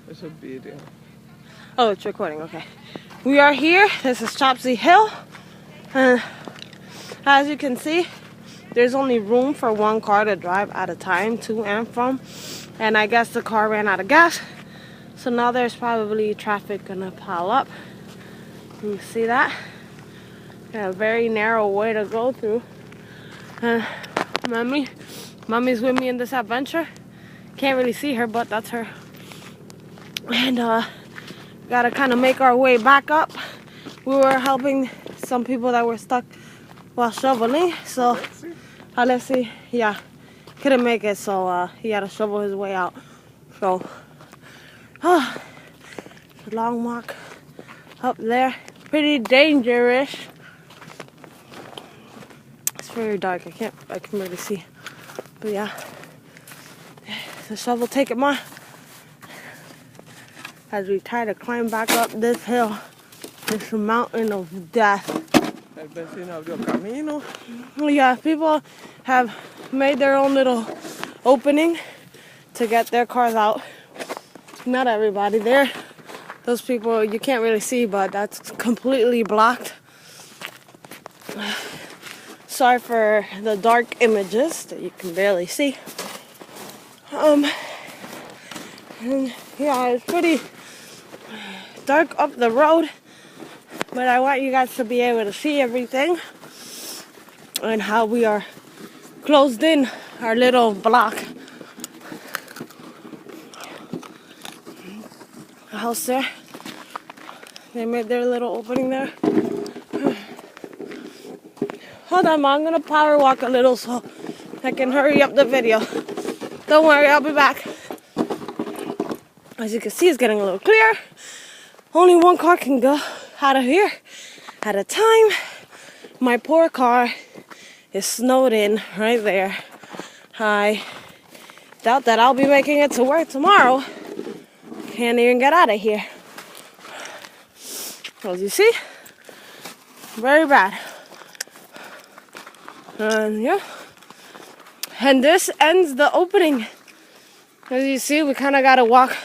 It's a video. Oh, it's recording, okay. We are here. This is Chopsy Hill. And as you can see, there's only room for one car to drive at a time to and from. And I guess the car ran out of gas. So now there's probably traffic gonna pile up. You see that? A very narrow way to go through. And Mommy's with me in this adventure. Can't really see her, but that's her. And gotta kind of make our way back up. We were helping some people that were stuck while shoveling. So Alexi, yeah, couldn't make it, so he had to shovel his way out. So, it's a long walk up there. Pretty dangerous. It's very dark. I can really see. But yeah, the shovel taking more as we try to climb back up this hill, this mountain of death. Yeah, people have made their own little opening to get their cars out. Not everybody there. Those people you can't really see, but that's completely blocked. Sorry for the dark images that you can barely see. And yeah, it's pretty dark up the road, but I want you guys to be able to see everything and how we are closed in our little block. The house there, they made their little opening there. Hold on, Mom, I'm gonna power walk a little so I can hurry up the video. Don't worry, I'll be back. As you can see, it's getting a little clear. Only one car can go out of here at a time. My poor car is snowed in right there. I doubt that I'll be making it to work tomorrow. Can't even get out of here. As you see, very bad. And yeah, and this ends the opening. As you see, we kind of got to walk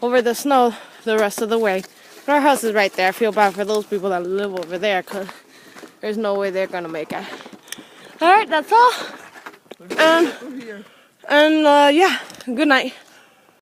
over the snow the rest of the way. Our house is right there. I feel bad for those people that live over there because there's no way they're going to make it. All right, that's all. And yeah, good night.